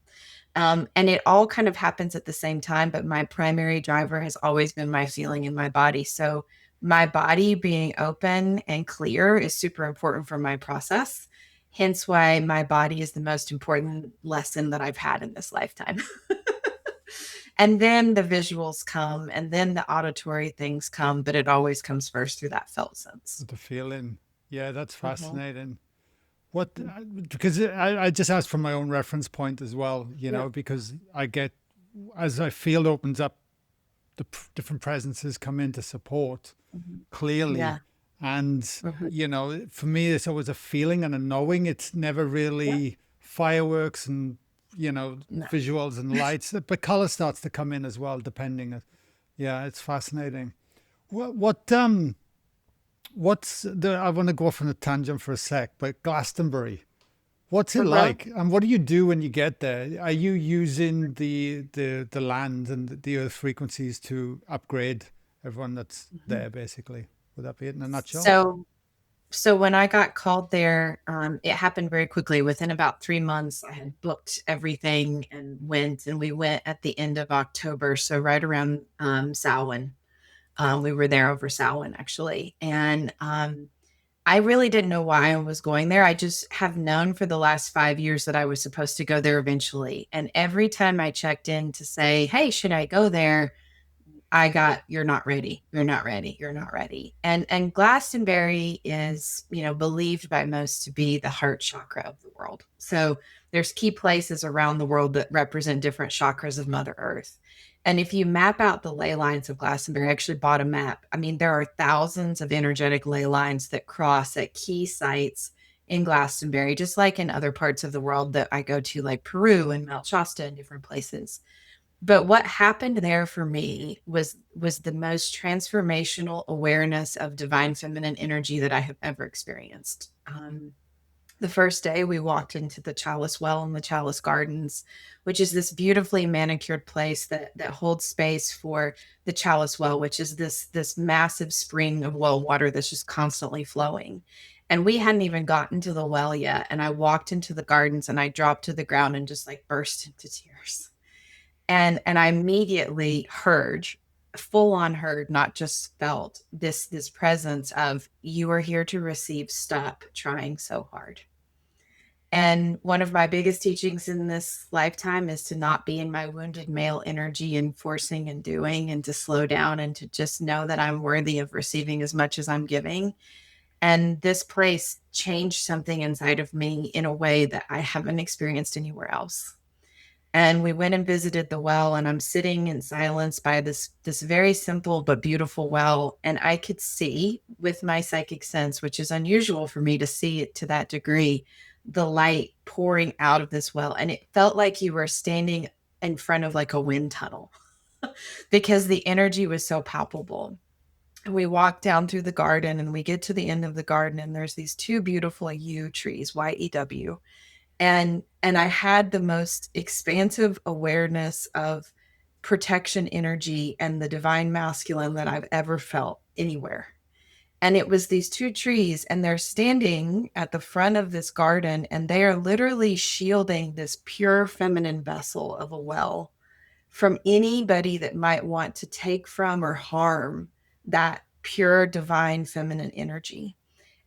And it all kind of happens at the same time, but my primary driver has always been my feeling in my body. So my body being open and clear is super important for my process. Hence why my body is the most important lesson that I've had in this lifetime. And then the visuals come, and then the auditory things come, but it always comes first through that felt sense. The feeling. Yeah, that's Mhm. fascinating. What, because I just asked from my own reference point as well, you Yeah. know, because I get, as my field opens up, the different presences come in to support Mhm. clearly. Yeah. And, Mhm. you know, for me, it's always a feeling and a knowing. It's never Yeah. really fireworks and, you know, No. visuals and lights, but color starts to come in as well, depending. Yeah, it's fascinating. What's the, I want to go off on a tangent for a sec, but Glastonbury, what's it Uh-huh. like? And what do you do when you get there? Are you using the land and the earth frequencies to upgrade everyone that's Mhm. there, basically? Would that be it in a nutshell? So when I got called there, it happened very quickly. Within about 3 months, I had booked everything and went, and we went at the end of October. So right around Samhain. We were there over Samhain actually. And I really didn't know why I was going there. I just have known for the last 5 years that I was supposed to go there eventually. And every time I checked in to say, hey, should I go there? I got, you're not ready. You're not ready. You're not ready. And Glastonbury is, believed by most to be the heart chakra of the world. So there's key places around the world that represent different chakras of Mother Earth. And if you map out the ley lines of Glastonbury, I actually bought a map. I mean, there are thousands of energetic ley lines that cross at key sites in Glastonbury, just like in other parts of the world that I go to, like Peru and Mount Shasta and different places. But what happened there for me was the most transformational awareness of divine feminine energy that I have ever experienced. The first day we walked into the Chalice well in the Chalice Gardens, which is this beautifully manicured place that holds space for the Chalice well, which is this massive spring of well water that's just constantly flowing. And we hadn't even gotten to the well yet. And I walked into the gardens and I dropped to the ground and just like burst into tears. And I immediately heard, full on heard, not just felt this presence of, you are here to receive, stop trying so hard. And one of my biggest teachings in this lifetime is to not be in my wounded male energy and forcing and doing, and to slow down and to just know that I'm worthy of receiving as much as I'm giving. And this place changed something inside of me in a way that I haven't experienced anywhere else. And we went and visited the well, and I'm sitting in silence by this very simple but beautiful well, and I could see with my psychic sense, which is unusual for me to see it to that degree, the light pouring out of this well, and it felt like you were standing in front of like a wind tunnel because the energy was so palpable. We walk down through the garden and we get to the end of the garden, and there's these two beautiful yew trees, YEW, and I had the most expansive awareness of protection energy and the divine masculine that I've ever felt anywhere. And it was these two trees, and they're standing at the front of this garden, and they are literally shielding this pure feminine vessel of a well from anybody that might want to take from or harm that pure divine feminine energy.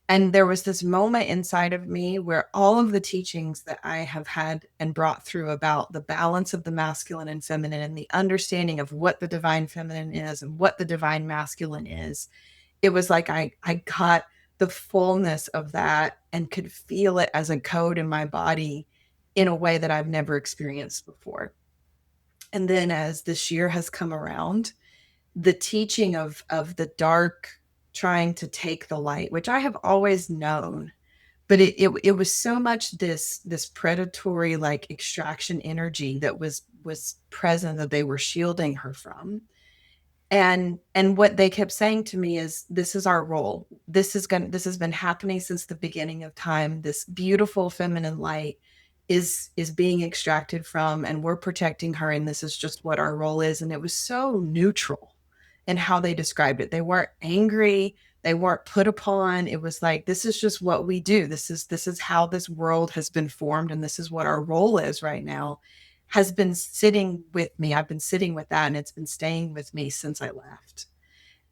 And there was this moment inside of me where all of the teachings that I have had and brought through about the balance of the masculine and feminine and the understanding of what the divine feminine is and what the divine masculine is, it was like I got the fullness of that and could feel it as a code in my body in a way that I've never experienced before. And then as this year has come around, the teaching of the dark trying to take the light, which I have always known, but it was so much this predatory like extraction energy that was present that they were shielding her from. And what they kept saying to me is, this is our role. This has been happening since the beginning of time. This beautiful feminine light is being extracted from, and we're protecting her, and this is just what our role is. And it was so neutral in how they described it. They weren't angry, they weren't put upon. It was like, this is just what we do. This is how this world has been formed, and this is what our role is right now. Has been sitting with me. I've been sitting with that, and it's been staying with me since I left.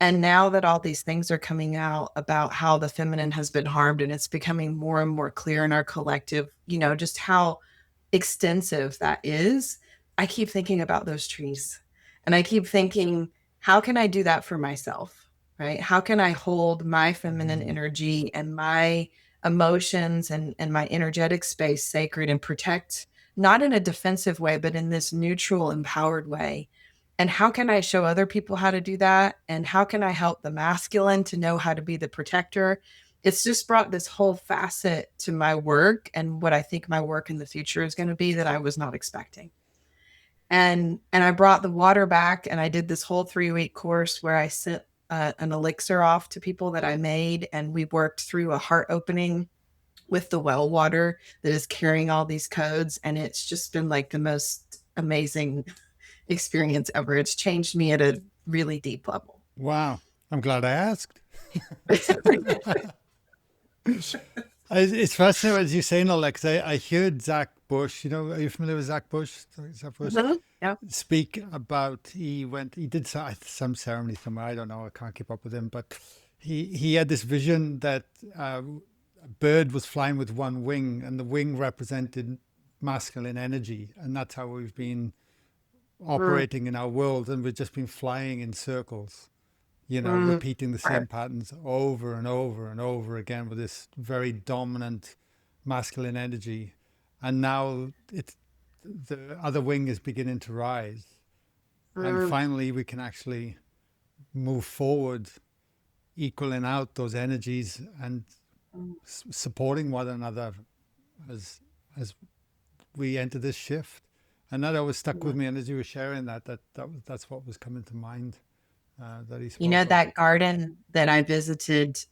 And now that all these things are coming out about how the feminine has been harmed, and it's becoming more and more clear in our collective, just how extensive that is, I keep thinking about those trees. And I keep thinking, how can I do that for myself? Right? How can I hold my feminine energy and my emotions and my energetic space sacred and protect, not in a defensive way, but in this neutral, empowered way? And how can I show other people how to do that? And how can I help the masculine to know how to be the protector? It's just brought this whole facet to my work and what I think my work in the future is going to be that I was not expecting. And I brought the water back, and I did this whole 3-week course where I sent an elixir off to people that I made, and we worked through a heart opening with the well water that is carrying all these codes. And it's just been like the most amazing experience ever. It's changed me at a really deep level. Wow. I'm glad I asked. It's fascinating as you say, Alex. I heard Zach Bush, are you familiar with Zach Bush? Zach Bush Yeah. speak about, he did some ceremony somewhere. I don't know. I can't keep up with him, but he had this vision that a bird was flying with one wing, and the wing represented masculine energy. And that's how we've been operating in our world. And we've just been flying in circles, repeating the same patterns over and over and over again with this very dominant masculine energy. And now the other wing is beginning to rise. And finally, we can actually move forward, equaling out those energies and supporting one another as we enter this shift. And that always stuck with me. And as you were sharing that's what was coming to mind. That he spoke of. That garden that I visited,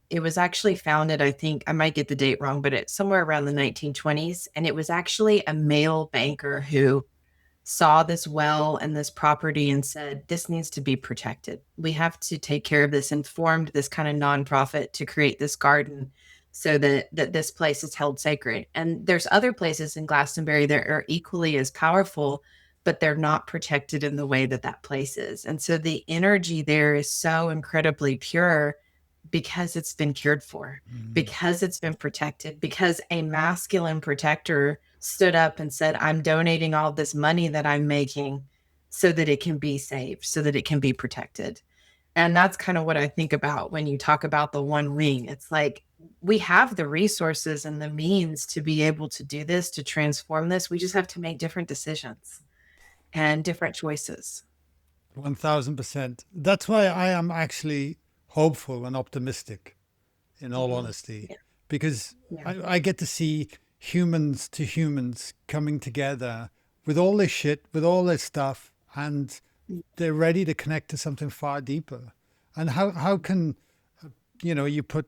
it was actually founded, I think, I might get the date wrong, but it's somewhere around the 1920s. And it was actually a male banker who saw this well and this property and said, this needs to be protected. We have to take care of this, and formed this kind of nonprofit to create this garden so that this place is held sacred. And there's other places in Glastonbury that are equally as powerful, but they're not protected in the way that place is. And so the energy there is so incredibly pure because it's been cared for, because it's been protected, because a masculine protector stood up and said, I'm donating all this money that I'm making so that it can be saved, so that it can be protected. And that's kind of what I think about when you talk about the one wing. It's like, we have the resources and the means to be able to do this, to transform this. We just have to make different decisions and different choices. 1000%. That's why I am actually hopeful and optimistic, in all honesty, because I get to see humans to humans coming together with all this shit, with all this stuff, and they're ready to connect to something far deeper. And how can, you put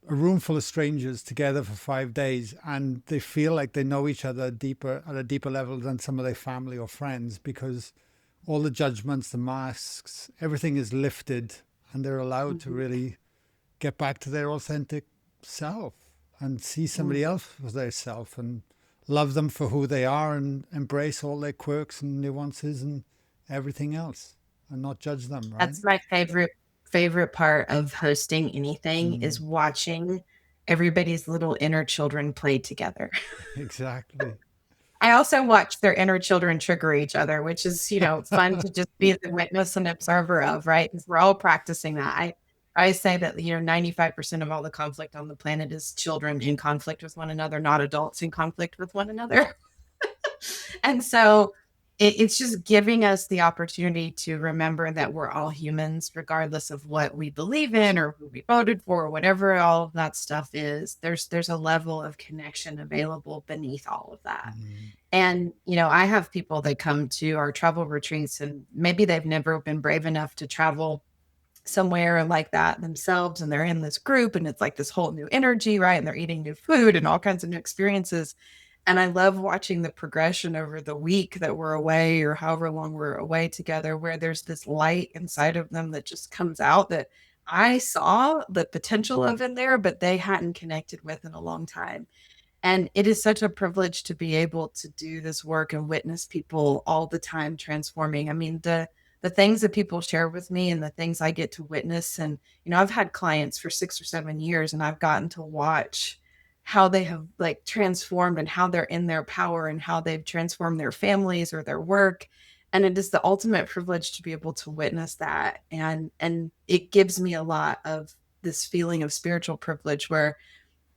a room full of strangers together for 5 days and they feel like they know each other deeper, at a deeper level than some of their family or friends, because all the judgments, the masks, everything is lifted, and they're allowed to really get back to their authentic self and see somebody else as their self and love them for who they are, and embrace all their quirks and nuances and everything else, and not judge them, right? That's my favorite part of hosting anything, is watching everybody's little inner children play together. Exactly. I also watch their inner children trigger each other, which is, fun to just be the witness and observer of, right? Because we're all practicing that. I say that, 95% of all the conflict on the planet is children in conflict with one another, not adults in conflict with one another. And so it's just giving us the opportunity to remember that we're all humans, regardless of what we believe in or who we voted for or whatever all of that stuff is. There's a level of connection available beneath all of that. Mm. And, I have people that come to our travel retreats and maybe they've never been brave enough to travel somewhere like that themselves. And they're in this group and it's like this whole new energy, right? And they're eating new food and all kinds of new experiences. And I love watching the progression over the week that we're away or however long we're away together, where there's this light inside of them that just comes out that I saw the potential of in there, but they hadn't connected with in a long time. And it is such a privilege to be able to do this work and witness people all the time transforming. I mean, the things that people share with me and the things I get to witness. And, I've had clients for 6 or 7 years and I've gotten to watch how they have like transformed and how they're in their power and how they've transformed their families or their work. And it is the ultimate privilege to be able to witness that. And it gives me a lot of this feeling of spiritual privilege where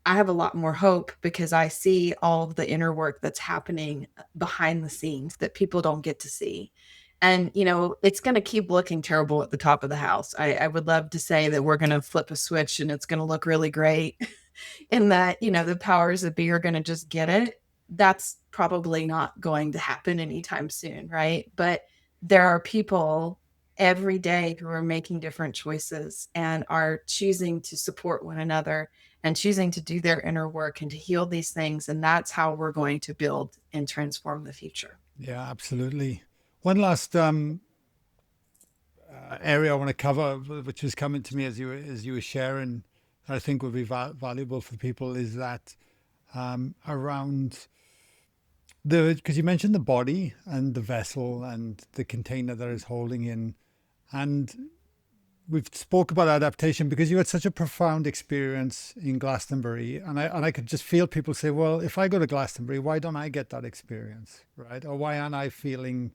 I have a lot more hope because I see all of the inner work that's happening behind the scenes that people don't get to see. And, it's going to keep looking terrible at the top of the house. I would love to say that we're going to flip a switch and it's going to look really great and that, the powers that be are going to just get it. That's probably not going to happen anytime soon. Right. But there are people every day who are making different choices and are choosing to support one another and choosing to do their inner work and to heal these things. And that's how we're going to build and transform the future. Yeah, absolutely. One last area I want to cover, which was coming to me as you were sharing, that I think would be valuable for people, is that around because you mentioned the body and the vessel and the container that it's holding in, and we've spoke about adaptation because you had such a profound experience in Glastonbury, and I could just feel people say, well, if I go to Glastonbury, why don't I get that experience, right? Or why aren't I feeling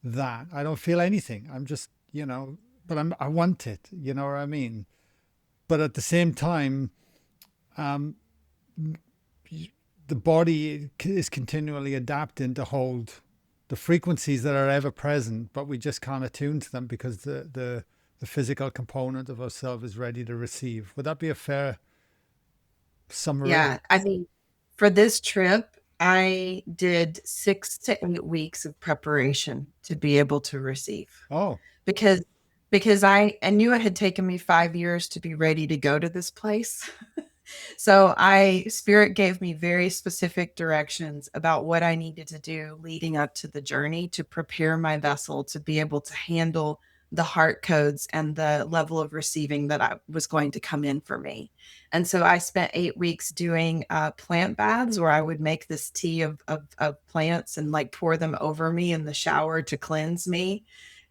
that? I don't feel anything. I'm just, but I want it, you know what I mean? But at the same time, the body is continually adapting to hold the frequencies that are ever present, but we just can't attune to them because the physical component of ourselves is ready to receive. Would that be a fair summary? Yeah. I mean, for this trip, I did 6 to 8 weeks of preparation to be able to receive Oh, because I knew it had taken me 5 years to be ready to go to this place. So Spirit gave me very specific directions about what I needed to do leading up to the journey to prepare my vessel to be able to handle the heart codes and the level of receiving that I was going to come in for me. And so I spent 8 weeks doing plant baths where I would make this tea of plants and like pour them over me in the shower to cleanse me.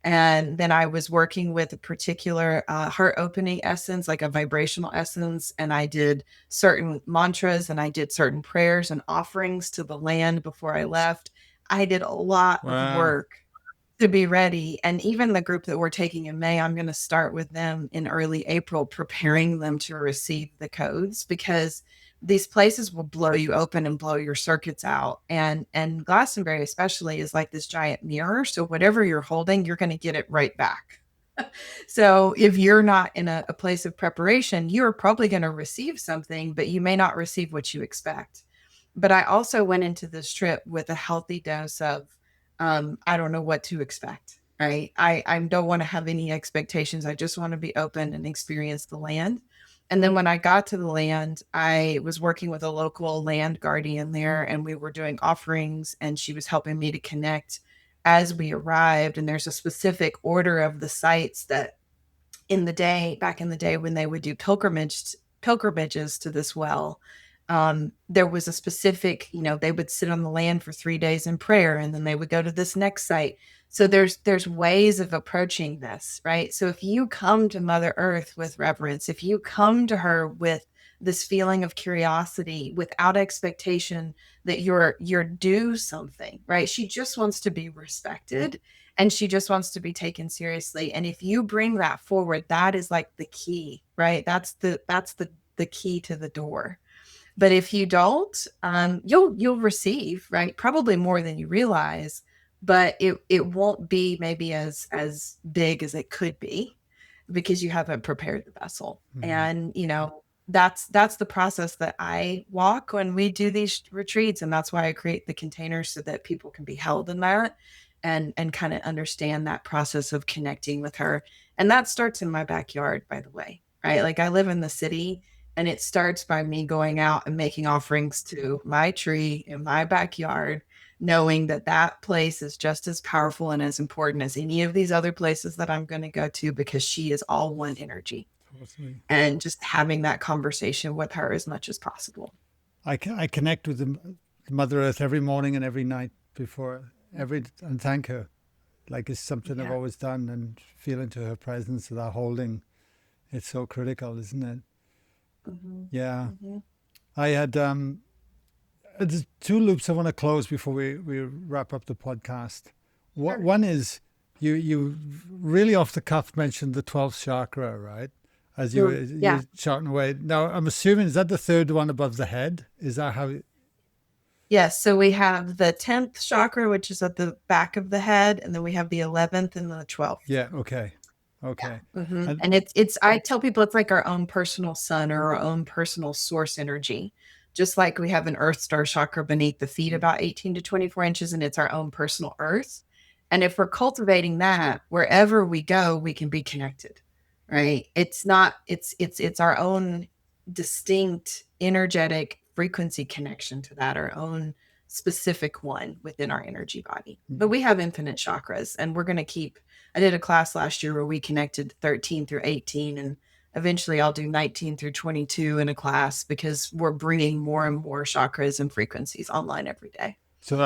And then I was working with a particular heart opening essence, like a vibrational essence. And I did certain mantras and I did certain prayers and offerings to the land before I left. I did a lot of wow. work to be ready. And even the group that we're taking in May, I'm going to start with them in early April, preparing them to receive the codes because these places will blow you open and blow your circuits out. And Glastonbury especially is like this giant mirror. So whatever you're holding, you're going to get it right back. So if you're not in a place of preparation, you're probably going to receive something, but you may not receive what you expect. But I also went into this trip with a healthy dose of, I don't know what to expect, right? I don't want to have any expectations. I just want to be open and experience the land. And then when I got to the land, I was working with a local land guardian there and we were doing offerings and she was helping me to connect as we arrived. And there's a specific order of the sites that back in the day when they would do pilgrimages to this well, there was a specific, they would sit on the land for 3 days in prayer and then they would go to this next site. So there's ways of approaching this, right? So if you come to Mother Earth with reverence, if you come to her with this feeling of curiosity without expectation that you're due something, right? She just wants to be respected and she just wants to be taken seriously. And if you bring that forward, that is like the key, right? That's the key to the door. But if you don't, you'll receive, right? Probably more than you realize. but it won't be maybe as big as it could be because you haven't prepared the vessel. And that's the process that I walk when we do these retreats, and that's why I create the containers so that people can be held in that and kind of understand that process of connecting with her. And that starts in my backyard, by the way, right? Like I live in the city, and it starts by me going out and making offerings to my tree in my backyard, knowing that that place is just as powerful and as important as any of these other places that I'm going to go to, because she is all one energy. Totally. And just having that conversation with her as much as possible. I connect with the Mother Earth every morning and every night and thank her. Like it's something I've always done, and feel into her presence, that holding. It's so critical, isn't it? Yeah. I had there's two loops I want to close before we wrap up the podcast. One is you really off the cuff mentioned the 12th chakra, right? As you were charting away. Now I'm assuming, is that the third one above the head? Is that how? Yes. So we have the 10th chakra, which is at the back of the head, and then we have the 11th and the 12th. Yeah. Okay. Yeah. And it's I tell people it's like our own personal sun or our own personal source energy. Just like we have an earth star chakra beneath the feet about 18 to 24 inches, and it's our own personal earth. And if we're cultivating that, wherever we go, we can be connected, right? It's our own distinct energetic frequency connection to that, our own specific one within our energy body. But we have infinite chakras, and we're going to keep, I did a class last year where we connected 13 through 18, and eventually I'll do 19 through 22 in a class, because we're bringing more and more chakras and frequencies online every day. So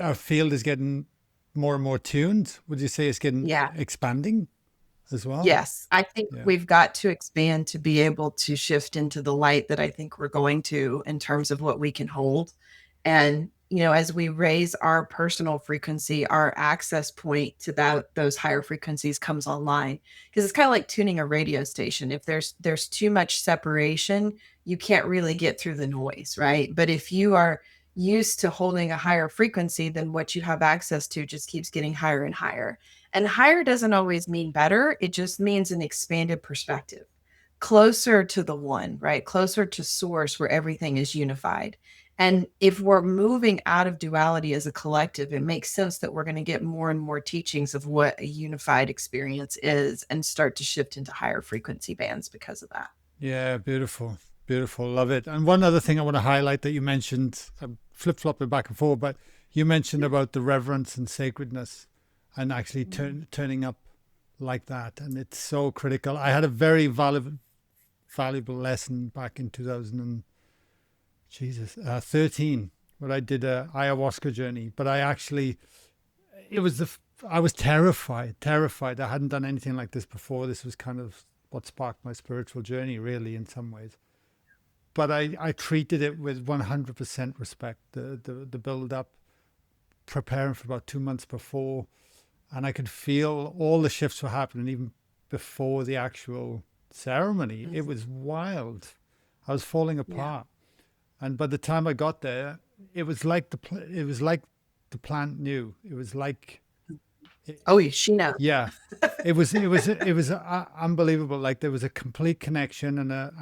our field is getting more and more tuned. Would you say it's getting expanding as well? Yes. I think we've got to expand to be able to shift into the light that I think we're going to, in terms of what we can hold. And, as we raise our personal frequency, our access point to those higher frequencies comes online, because it's kind of like tuning a radio station. If there's too much separation, you can't really get through the noise, right? But if you are used to holding a higher frequency, then what you have access to just keeps getting higher and higher. And higher doesn't always mean better. It just means an expanded perspective, closer to the one, right? Closer to source, where everything is unified. And if we're moving out of duality as a collective, it makes sense that we're going to get more and more teachings of what a unified experience is, and start to shift into higher frequency bands because of that. Yeah, beautiful. Beautiful. Love it. And one other thing I want to highlight that you mentioned, I'm flip-flopping back and forth, but you mentioned about the reverence and sacredness, and actually turning up like that. And it's so critical. I had a very valuable lesson back in 2013, when I did a ayahuasca journey. But I was terrified. I hadn't done anything like this before. This was kind of what sparked my spiritual journey, really, in some ways. But I treated it with 100% respect. The build up, preparing for about 2 months before, and I could feel all the shifts were happening even before the actual ceremony. It was wild. I was falling apart. And by the time I got there, it was like the plant knew. It was like, She knows. Yeah, it was unbelievable. Like there was a complete connection, it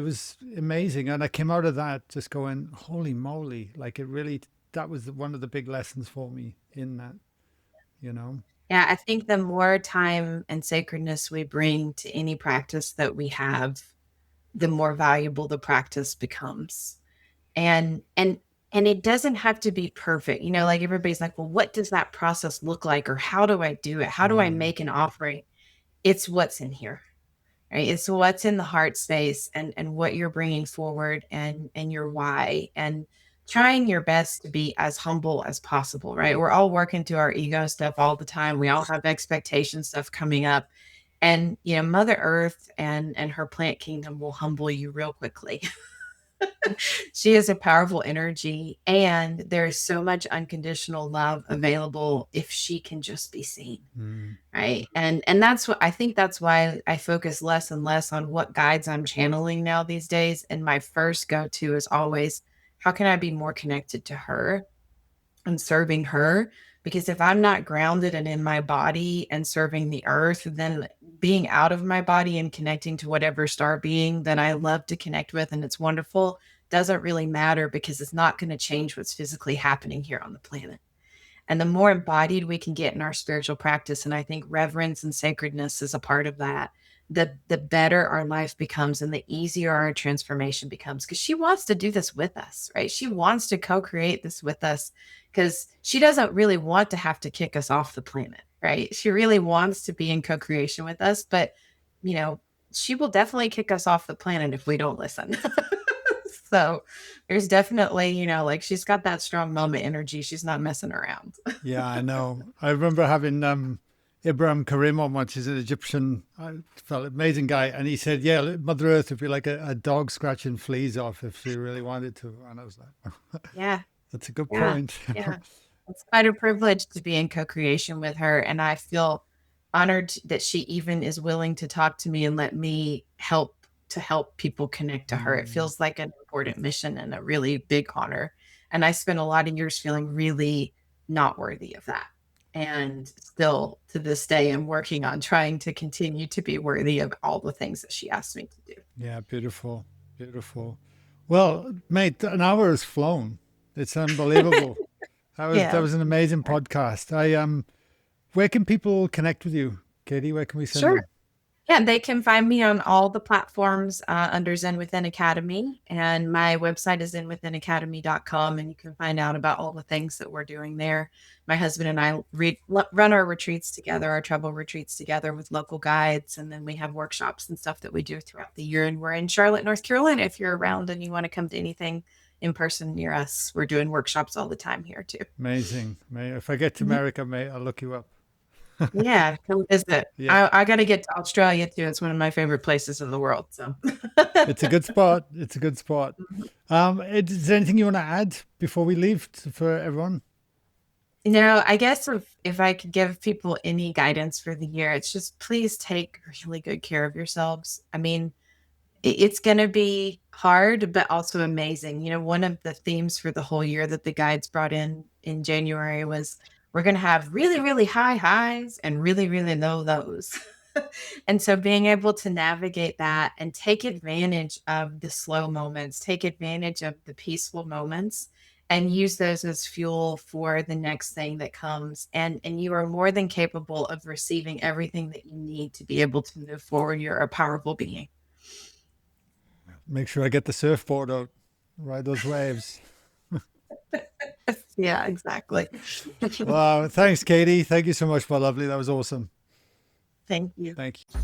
was amazing. And I came out of that just going, holy moly! Like that was one of the big lessons for me in that, Yeah, I think the more time and sacredness we bring to any practice that we have, the more valuable the practice becomes. And it doesn't have to be perfect. Like everybody's like, well, what does that process look like? Or how do I do it? How do I make an offering? It's what's in here, right? It's what's in the heart space, and what you're bringing forward, and your why, and trying your best to be as humble as possible, right? We're all working through our ego stuff all the time. We all have expectation stuff coming up. And, Mother Earth and her plant kingdom will humble you real quickly. She is a powerful energy, and there is so much unconditional love available if she can just be seen. Right. And that's why I focus less and less on what guides I'm channeling now these days. And my first go-to is always, how can I be more connected to her and serving her? Because if I'm not grounded and in my body and serving the earth, then being out of my body and connecting to whatever star being that I love to connect with and it's wonderful doesn't really matter, because it's not going to change what's physically happening here on the planet. And the more embodied we can get in our spiritual practice, and I think reverence and sacredness is a part of that, the better our life becomes and the easier our transformation becomes, because she wants to do this with us, right? She wants to co-create this with us, because she doesn't really want to have to kick us off the planet, right? She really wants to be in co-creation with us, but you know, she will definitely kick us off the planet if we don't listen. So there's definitely, like she's got that strong mama energy. She's not messing around. Yeah, I know. I remember having Ibrahim Karim on once. He's an Egyptian, amazing guy. And he said, yeah, Mother Earth would be like a dog scratching fleas off if she really wanted to. And I was like, Yeah. that's a good point. Yeah. It's quite a privilege to be in co-creation with her. And I feel honored that she even is willing to talk to me and let me help people connect to her. It feels like an important mission and a really big honor. And I spent a lot of years feeling really not worthy of that. And still to this day, I'm working on trying to continue to be worthy of all the things that she asked me to do. Yeah, beautiful, beautiful. Well, mate, an hour has flown. It's unbelievable. That was an amazing podcast. Where can people connect with you, Katie? Where can we send them? Yeah, they can find me on all the platforms under Zen Within Academy. And my website is zenwithinacademy.com. And you can find out about all the things that we're doing there. My husband and I run our retreats together, our travel retreats together with local guides. And then we have workshops and stuff that we do throughout the year. And we're in Charlotte, North Carolina. If you're around and you want to come to anything in person near us, we're doing workshops all the time here too. Amazing. If I get to America, I'll look you up. Yeah, come visit. Yeah. I got to get to Australia too. It's one of my favorite places in the world. So it's a good spot. It's a good spot. Is there anything you want to add before we leave for everyone? I guess if I could give people any guidance for the year, it's just please take really good care of yourselves. I mean, it's going to be hard, but also amazing. One of the themes for the whole year that the guides brought in January was we're going to have really, really high highs and really, really low lows. And so being able to navigate that and take advantage of the slow moments, take advantage of the peaceful moments, and use those as fuel for the next thing that comes. And you are more than capable of receiving everything that you need to be able to move forward. You're a powerful being. Make sure I get the surfboard out, ride those waves. Yeah, exactly. Wow. Thanks, Katie. Thank you so much, my lovely. That was awesome. Thank you. Thank you.